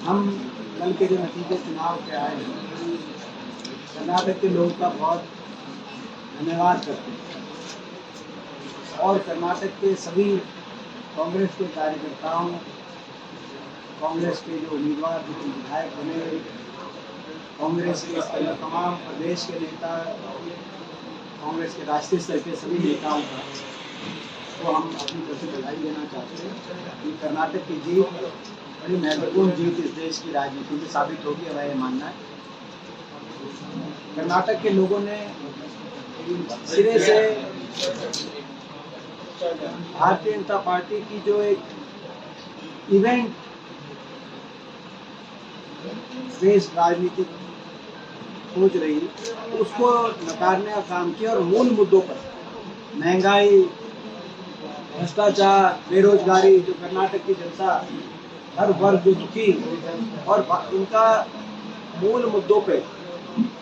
हम कल के जो नतीजे चुनाव के आए हैं, कर्नाटक के लोग का बहुत धन्यवाद करते हैं और कर्नाटक के सभी कांग्रेस के कार्यकर्ताओं, कांग्रेस के जो उम्मीदवार जो विधायक बने, कांग्रेस के तमाम प्रदेश के नेता, कांग्रेस के राष्ट्रीय स्तर के सभी नेताओं का तो हम अपनी तरफ से बधाई देना चाहते हैं कि कर्नाटक की जीत बड़ी महत्वपूर्ण जीत इस देश की राजनीति में साबित होगी, हमारा यह मानना है। कर्नाटक के लोगों ने सिरे से भारतीय जनता पार्टी की जो एक इवेंट बेस्ड राजनीति सोच रही उसको नकारने का काम किया और मूल मुद्दों पर महंगाई, भ्रष्टाचार, बेरोजगारी, जो कर्नाटक की जनता हर वर्ग जो दुखी और उनका मूल मुद्दों पे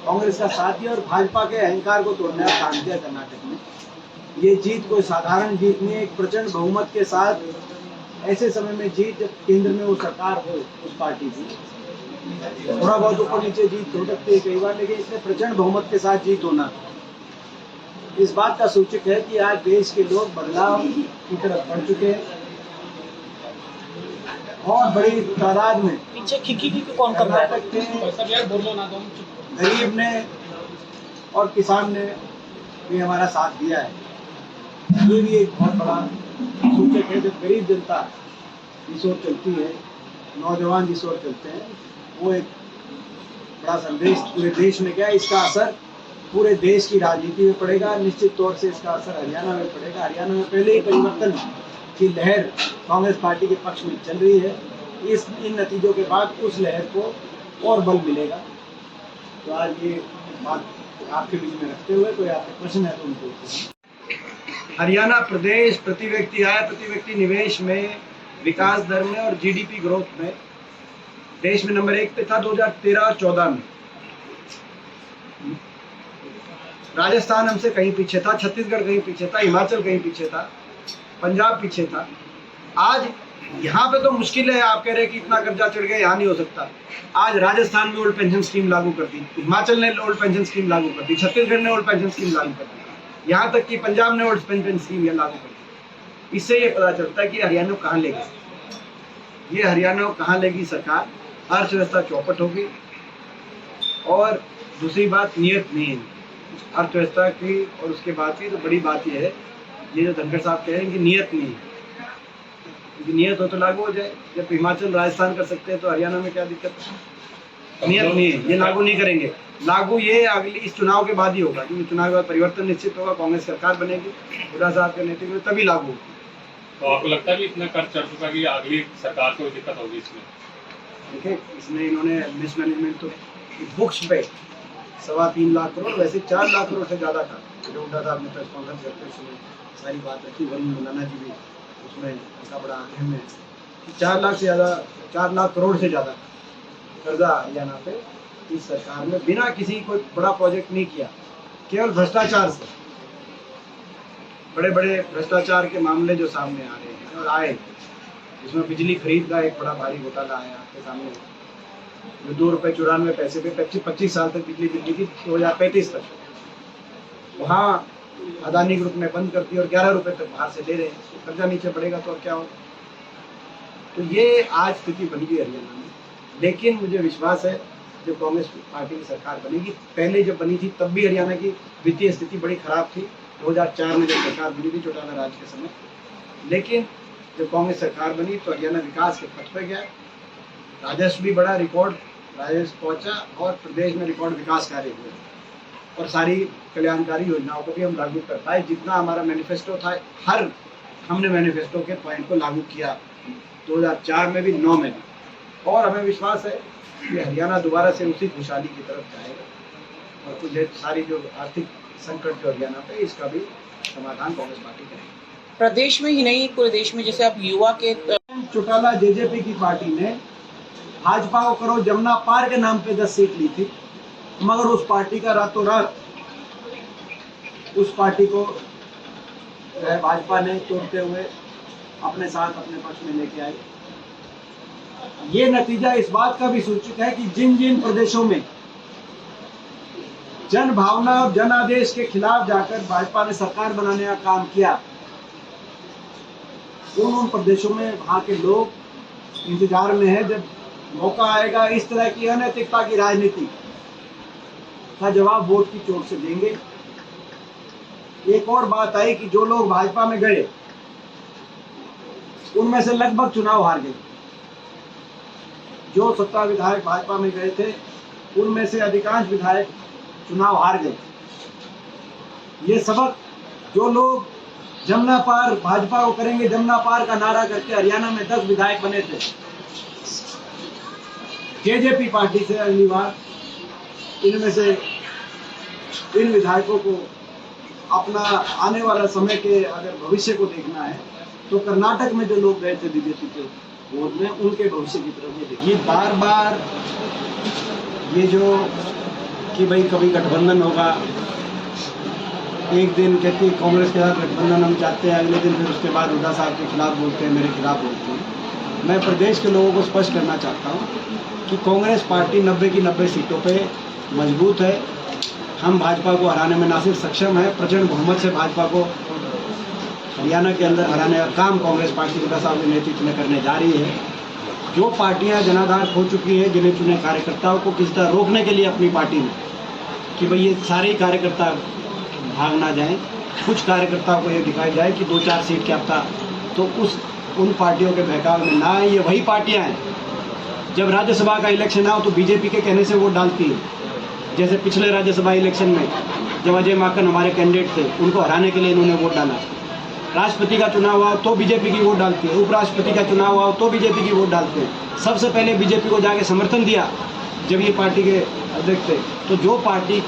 कांग्रेस का साथ दिया और भाजपा के अहंकार को तोड़ने का काम किया कर्नाटक में। ये जीत कोई साधारण जीत नहीं है, एक प्रचंड बहुमत के साथ ऐसे समय में जीत जब केंद्र में वो सरकार हो उस पार्टी की, थोड़ा बहुत ऊपर नीचे जीत हो सकती है कई बार, लेकिन इसमें प्रचंड बहुमत के साथ जीत होना इस बात का सूचक है कि आज देश के लोग बदलाव की तरफ बढ़ चुके हैं और बड़ी तादाद में पीछे खिकी कौन कर रहा है? गरीब ने और किसान ने भी हमारा साथ दिया है। ये भी एक बहुत बड़ा सूचक है। जब गरीब जनता जिस ओर चलती है, नौजवान जिस ओर चलते हैं, वो एक बड़ा संदेश पूरे देश में गया। इसका असर पूरे देश की राजनीति में पड़ेगा। निश्चित तौर से इसका असर हरियाणा में पड़ेगा। हरियाणा में पहले ही परिवर्तन की लहर कांग्रेस पार्टी के पक्ष में चल रही है। इन नतीजों के बाद उस लहर को और बल मिलेगा। तो आज ये बात आपके बीच में रखते हुए कोई आपके प्रश्न है तो उनको। हरियाणा प्रदेश प्रति व्यक्ति आय, प्रति व्यक्ति निवेश में, विकास दर में और जीडीपी ग्रोथ में देश में नंबर 1 पे था 2013-14 में। राजस्थान हमसे कहीं पीछे था, छत्तीसगढ़ कहीं पीछे था, हिमाचल कहीं पीछे था, पंजाब पीछे था। आज यहाँ पे तो मुश्किल है, आप कह रहे हैं कि इतना कर्जा चढ़ गया, यहाँ नहीं हो सकता। आज राजस्थान में ओल्ड पेंशन स्कीम लागू कर दी, हिमाचल ने ओल्ड पेंशन स्कीम लागू कर दी, छत्तीसगढ़ ने ओल्ड पेंशन स्कीम लागू कर दी, यहाँ तक कि पंजाब ने ओल्ड पेंशन स्कीम लागू कर दी। इससे ये पता चलता है कि हरियाणा को कहाँ लेगी, ये हरियाणा को कहाँ लेगी सरकार। अर्थव्यवस्था चौपट होगी और दूसरी बात नियत नहीं है अर्थव्यवस्था की। और उसके बाद की तो बड़ी बात यह है, ये जो धनखड़ साहब कह रहे हैं कि नियत नहीं है, नियत हो तो लागू हो जाए। जब हिमाचल राजस्थान कर सकते हैं तो हरियाणा में क्या दिक्कत है? नियत नहीं है, ये लागू नहीं करेंगे। लागू ये अगली इस चुनाव के बाद ही होगा, क्योंकि चुनाव के बाद परिवर्तन निश्चित होगा, कांग्रेस सरकार बनेगी, हुड्डा साहब के नेतृत्व में, तभी लागू होगा। तो आपको लगता है कि इतना कर्ज चढ़ चुका कि अगली सरकार को दिक्कत होगी इसमें? देखिए, इसमें इन्होंने मिसमैनेजमेंट तो बुक्स पे 3.25 लाख करोड़, वैसे 4 लाख करोड़ से ज़्यादा था। जो हुड्डा साहब ने प्रेस कॉन्फ्रेंस करते उसमें सारी बात रखी, वरुण मुलाना जी भी उसमें इसका बड़ा अहम है। 4 लाख से ज़्यादा, 4 लाख करोड़ से ज़्यादा कर्जा हरियाणा पे इस सरकार में, बिना किसी कोई बड़ा प्रोजेक्ट नहीं किया, केवल भ्रष्टाचार से। बड़े बड़े भ्रष्टाचार के मामले जो सामने आ रहे हैं और आए, इसमें बिजली खरीद का एक बड़ा भारी घोटाला आया आपके सामने, जो 2 रुपये 94 पैसे पे 25 साल तक बिजली बिजली की 2035 तक। वहाँ अदानी ग्रुप ने बंद कर दी और 11 रुपये तक बाहर से ले रहे हैं। कर्जा नीचे पड़ेगा तो और क्या होगा? तो ये आज स्थिति बन गई हरियाणा में। लेकिन मुझे विश्वास है जो कांग्रेस पार्टी की सरकार बनेगी, पहले जब बनी थी तब भी हरियाणा की वित्तीय स्थिति बड़ी खराब थी, 2004 में जब सरकार बनी थी चौटाला राज के समय। लेकिन जब कांग्रेस सरकार बनी तो हरियाणा विकास के पथ पर गया, राजस्व भी बड़ा, रिकॉर्ड राजस्व पहुंचा और प्रदेश में रिकॉर्ड विकास कार्य हुए और सारी कल्याणकारी योजनाओं को भी हम लागू कर पाए। जितना हमारा मैनिफेस्टो था, हर हमने मैनिफेस्टो के पॉइंट को लागू किया, 2004 में भी, 9 में भी। और हमें विश्वास है कि हरियाणा दोबारा से उसी खुशहाली की तरफ जाएगा और कुछ सारी जो आर्थिक संकट जो हरियाणा पे, इसका भी समाधान कांग्रेस पार्टी करेगी। प्रदेश में ही नहीं, पूरे देश में। जैसे आप युवा के चौटाला जेजेपी की पार्टी ने भाजपा को करो जमुना पार के नाम पे 10 सीट ली थी, मगर उस पार्टी का रातों रात उस पार्टी को भाजपा ने तोड़ते हुए अपने साथ अपने पक्ष में लेके आई। ये नतीजा इस बात का भी सूचित है कि जिन जिन प्रदेशों में जन भावना और जन आदेश के खिलाफ जाकर भाजपा ने सरकार बनाने का काम किया, उन प्रदेशों में वहां के लोग इंतजार में है जब मौका आएगा इस तरह की अनैतिकता की राजनीति का जवाब वोट की चोट से देंगे। एक और बात आई कि जो लोग भाजपा में गए उनमें से लगभग चुनाव हार गए। जो 17 विधायक भाजपा में गए थे उनमें से अधिकांश विधायक चुनाव हार गए। ये सबक जो लोग जमुना पार भाजपा को करेंगे जमुना पार का नारा करके हरियाणा में 10 विधायक बने थे, जेजेपी पार्टी से अगली बार इनमें से इन विधायकों को अपना आने वाला समय के अगर भविष्य को देखना है तो कर्नाटक में जो लोग गए थे बीजेपी के वोट में, उनके भविष्य की तरफ ये देखिए। बार बार ये जो कि भाई कभी गठबंधन होगा, एक दिन कहती है कांग्रेस के साथ गठबंधन हम चाहते हैं, अगले दिन फिर उसके बाद हुड्डा साहब के खिलाफ बोलते हैं, मेरे खिलाफ बोलते हैं। मैं प्रदेश के लोगों को स्पष्ट करना चाहता हूँ कि कांग्रेस पार्टी 90 की 90 सीटों पे मजबूत है। हम भाजपा को हराने में ना सिर्फ सक्षम है, प्रचंड बहुमत से भाजपा को हरियाणा के अंदर हराने का काम कांग्रेस पार्टी हुड्डा साहब के नेतृत्व में करने जा रही है। जो पार्टियां जनाधार खो चुकी है, गिने चुने कार्यकर्ताओं को किस तरह रोकने के लिए अपनी पार्टी में कि भाई ये सारे ही कार्यकर्ता भाग ना जाएं, कुछ कार्यकर्ताओं को ये दिखाई जाए कि 2-4 सीट क्या था, तो उन पार्टियों के बहकाव में ना आए। ये वही पार्टियां हैं जब राज्यसभा का इलेक्शन आओ तो बीजेपी के कहने से वोट डालती है। जैसे पिछले राज्यसभा इलेक्शन में जब अजय माकन हमारे कैंडिडेट थे, उनको हराने के लिए इन्होंने वोट डाला। राष्ट्रपति का चुनाव आओ तो बीजेपी की वोट डालती है, उपराष्ट्रपति का चुनाव आओ तो बीजेपी की वोट डालते हैं। सबसे पहले बीजेपी को जाके समर्थन दिया जब ये पार्टी के अध्यक्ष थे। तो जो पार्टी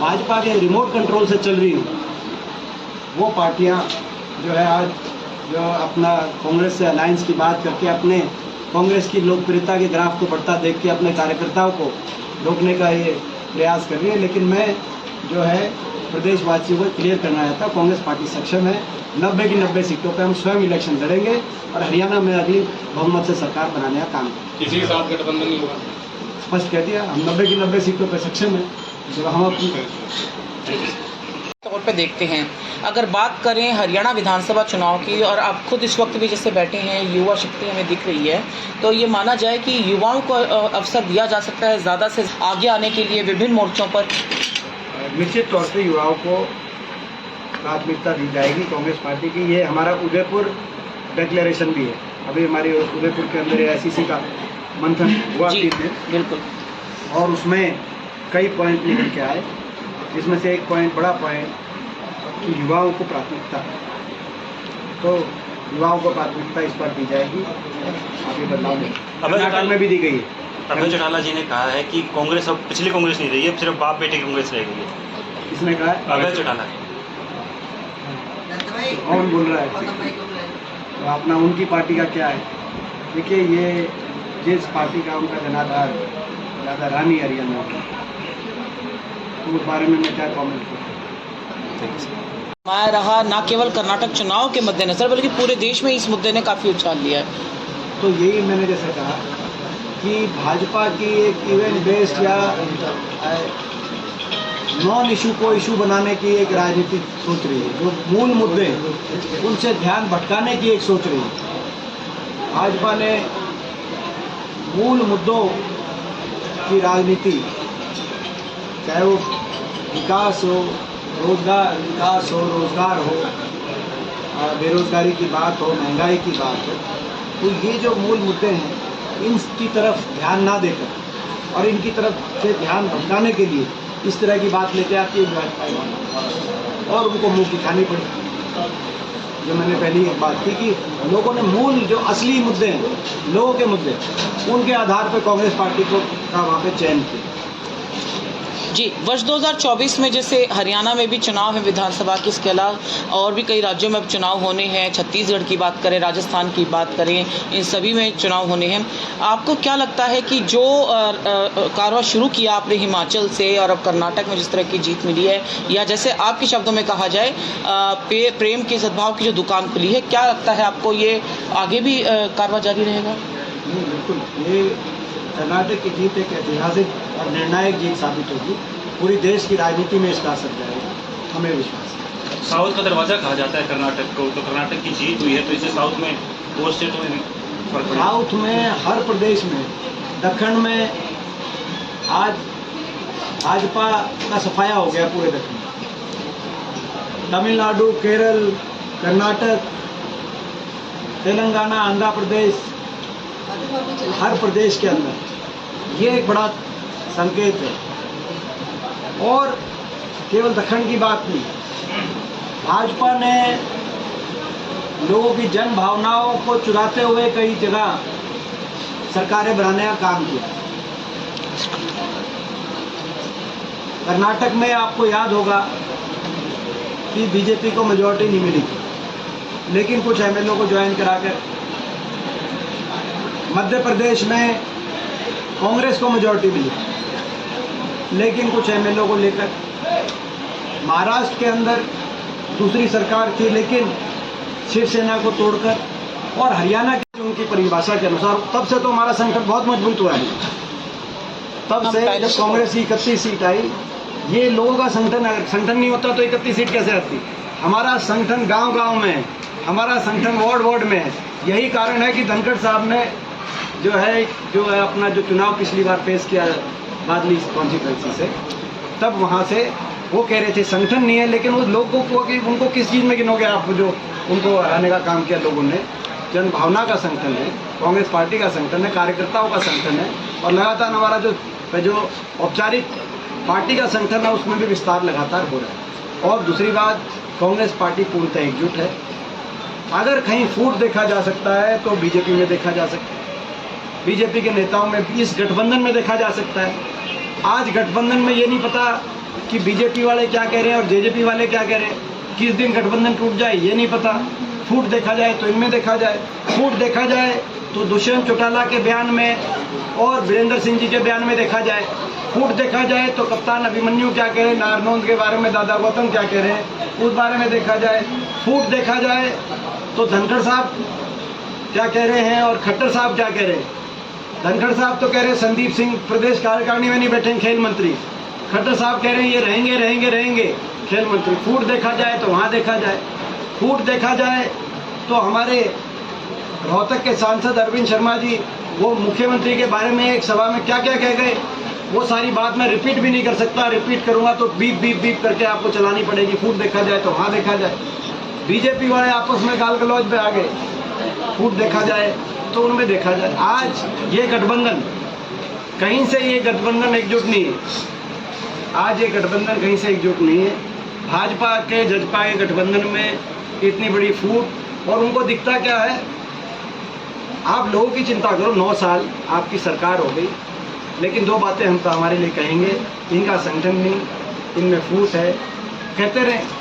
भाजपा के रिमोट कंट्रोल से चल रही है, वो पार्टियां जो है आज जो अपना कांग्रेस से अलायंस की बात करके अपने कांग्रेस की लोकप्रियता के ग्राफ को बढ़ता देख के अपने कार्यकर्ताओं को रोकने का ये प्रयास कर रही है। लेकिन मैं जो है प्रदेशवासियों को क्लियर करना चाहता हूँ, कांग्रेस पार्टी सक्षम है। 90 की 90 सीटों पर हम स्वयं इलेक्शन लड़ेंगे और हरियाणा में अगली बहुमत से सरकार बनाने का काम करेंगे। किसी के साथ गठबंधन नहीं होगा, स्पष्ट कह दिया। हम 90 की 90 सीटों पर सक्षम है। जब हम अपनी तौर पे देखते हैं, अगर बात करें हरियाणा विधानसभा चुनाव की, और आप खुद इस वक्त भी जैसे बैठे हैं, युवा शक्ति हमें दिख रही है, तो ये माना जाए कि युवाओं को अवसर दिया जा सकता है ज़्यादा से आगे आने के लिए विभिन्न मोर्चों पर। निश्चित तौर से युवाओं को प्राथमिकता दी जाएगी कांग्रेस पार्टी की। ये हमारा उदयपुर डिक्लेरेशन भी है। अभी हमारे उदयपुर के अंदर एसईसी का मंथन हुआ जी, बिल्कुल, और उसमें कई पॉइंट निकल के आए, जिसमें से एक पॉइंट, बड़ा पॉइंट कि युवाओं को प्राथमिकता, तो युवाओं को प्राथमिकता इस पर दी जाएगी। आगे बदलाव नहीं, कर्नाटक में भी दी गई है। अभय चौटाला जी ने कहा है कि कांग्रेस अब पिछली कांग्रेस नहीं रही है, सिर्फ बाप बेटे की कांग्रेस रह गई है। किसने कहा है? अभय चौटाला। कौन बोल रहा है? तो अपना उनकी पार्टी का क्या है? देखिए, ये जिस पार्टी का उनका जनाधार ज़्यादा रानी हरियाणा का, तो उस बारे में मैं क्या कमेंट करूँ। रहा ना केवल कर्नाटक चुनाव के मद्देनजर बल्कि पूरे देश में इस मुद्दे ने काफ़ी उछाल लिया है। तो यही मैंने जैसे कहा कि भाजपा की एक इवेंट बेस्ड या नॉन इशू को इशू बनाने की एक राजनीति सोच रही है, जो मूल मुद्दे उनसे ध्यान भटकाने की एक सोच रही है। भाजपा ने मूल मुद्दों की राजनीति, चाहे वो विकास हो, रोजगार हो, बेरोजगारी की बात हो, महंगाई की बात हो, तो ये जो मूल मुद्दे हैं इनकी तरफ ध्यान ना देकर और इनकी तरफ से ध्यान भटकाने के लिए इस तरह की बात लेके आती है भाजपा, और उनको मुंह दिखानी पड़ी। जो मैंने पहली एक बात की कि लोगों ने मूल जो असली मुद्दे हैं, लोगों के मुद्दे, उनके आधार पर कांग्रेस पार्टी को का वहाँ पे चयन किया। जी, वर्ष 2024 में जैसे हरियाणा में भी चुनाव है विधानसभा के, इसके अलावा और भी कई राज्यों में अब चुनाव होने हैं। छत्तीसगढ़ की बात करें, राजस्थान की बात करें, इन सभी में चुनाव होने हैं। आपको क्या लगता है कि जो कारवां शुरू किया आपने हिमाचल से और अब कर्नाटक में जिस तरह की जीत मिली है, या जैसे आपके शब्दों में कहा जाए प्रेम के सद्भाव की जो दुकान खुली है, क्या लगता है आपको ये आगे भी कारवां जारी रहेगा? बिल्कुल, ये कर्नाटक की जीत एक ऐतिहासिक और निर्णायक जीत साबित होगी। पूरी देश की राजनीति में इसका असर जाएगा, हमें विश्वास है। साउथ का दरवाजा कहा जाता है कर्नाटक को, तो कर्नाटक की जीत हुई है, तो इससे साउथ में और स्टेटों में भी फर्क पड़ेगा। साउथ में हर प्रदेश में, दक्षिण में आज भाजपा का सफाया हो गया पूरे दक्षिण में। तमिलनाडु, केरल, कर्नाटक, तेलंगाना, आंध्र प्रदेश, हर प्रदेश के अंदर ये एक बड़ा संकेत है। और केवल दक्षिण की बात नहीं, भाजपा ने लोगों की जन भावनाओं को चुराते हुए कई जगह सरकारें बनाने का काम किया। कर्नाटक में आपको याद होगा कि बीजेपी को मेजॉरिटी नहीं मिली थी, लेकिन कुछ एमएलए को ज्वाइन कराकर। मध्य प्रदेश में कांग्रेस को मेजॉरिटी मिली, लेकिन कुछ एमएलए को लेकर। महाराष्ट्र के अंदर दूसरी सरकार थी, लेकिन शिवसेना को तोड़कर, और हरियाणा की उनकी परिभाषा के अनुसार। तब से तो हमारा संगठन बहुत मजबूत हुआ है। तब से जब कांग्रेस की 31 सीट आई, ये लोगों का संगठन, अगर संगठन नहीं होता तो 31 सीट कैसे आती। हमारा संगठन गांव-गांव में है, हमारा संगठन वार्ड में है। यही कारण है कि धनखड़ साहब ने जो है अपना जो चुनाव पिछली बार पेश किया बादली कॉन्स्टिट्यूंसी से, तब वहाँ से वो कह रहे थे संगठन नहीं है, लेकिन उस लोगों को कि उनको किस चीज़ में गिनोगे आप, जो उनको हराने का काम किया लोगों ने। जन भावना का संगठन है, कांग्रेस पार्टी का संगठन है, कार्यकर्ताओं का संगठन है, और लगातार हमारा जो औपचारिक पार्टी का संगठन है उसमें भी विस्तार लगातार हो रहा है। और दूसरी बात, कांग्रेस पार्टी पूर्णतः एकजुट है। अगर कहीं फूट देखा जा सकता है तो बीजेपी में देखा जा सकता है, बीजेपी के नेताओं में, इस गठबंधन में देखा जा सकता है। आज गठबंधन में ये नहीं पता कि बीजेपी वाले क्या कह रहे हैं और जेजेपी वाले क्या कह रहे हैं। किस दिन गठबंधन टूट जाए ये नहीं पता। फूट देखा जाए तो इनमें देखा जाए, फूट देखा जाए तो दुष्यंत चौटाला के बयान में और वीरेंद्र सिंह जी के बयान में देखा जाए। फूट देखा जाए तो कप्तान अभिमन्यु क्या कह रहे हैं, नारनौंद के बारे में दादा गौतम क्या कह रहे हैं, उस बारे में देखा जाए। फूट देखा जाए तो धनखड़ साहब क्या कह रहे हैं और खट्टर साहब क्या कह रहे हैं। धनखड़ साहब तो कह रहे हैं संदीप सिंह प्रदेश कार्यकारिणी में नहीं बैठेंगे खेल मंत्री, खट्टर साहब कह रहे हैं ये रहेंगे खेल मंत्री। फूट देखा जाए तो वहाँ देखा जाए। फूट देखा जाए तो हमारे रोहतक के सांसद अरविंद शर्मा जी, वो मुख्यमंत्री के बारे में एक सभा में क्या क्या कह गए, वो सारी बात मैं रिपीट भी नहीं कर सकता। रिपीट करूंगा तो बीप बीप बीप करके आपको चलानी पड़ेगी। फूट देखा जाए तो वहाँ देखा जाए। बीजेपी वाले आपस में गाल गलौज पे आ गए, फूट देखा जाए तो उनमें देखा जाए। आज ये गठबंधन कहीं से, ये गठबंधन एकजुट नहीं है। आज ये गठबंधन कहीं से एकजुट नहीं है। भाजपा के जजपा के गठबंधन में इतनी बड़ी फूट, और उनको दिखता क्या है। आप लोगों की चिंता करो, 9 साल आपकी सरकार हो गई, लेकिन 2 बातें हम तो हमारे लिए कहेंगे, इनका संगठन नहीं, इनमें फूट है। कहते रहे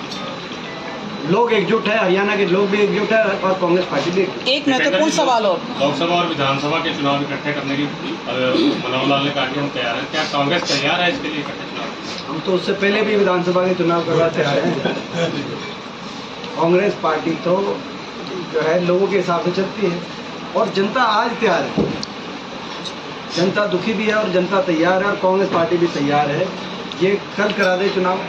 लोग एकजुट है, हरियाणा के लोग भी एकजुट है और कांग्रेस पार्टी भी एकजुट। एक महत्वपूर्ण सवाल और, लोकसभा और विधानसभा के चुनाव इकट्ठे करने की मनोहर लाल ने कहा कि हम तैयार हैं। क्या कांग्रेस तैयार है इसके लिए इकट्ठे चुनाव? हम तो उससे पहले भी विधानसभा के चुनाव करवाते आए हैं। कांग्रेस पार्टी तो जो है लोगों के हिसाब से चलती है, और जनता आज तैयार है। जनता दुखी भी है और जनता तैयार है, और कांग्रेस पार्टी भी तैयार है। ये कल करा दे चुनाव,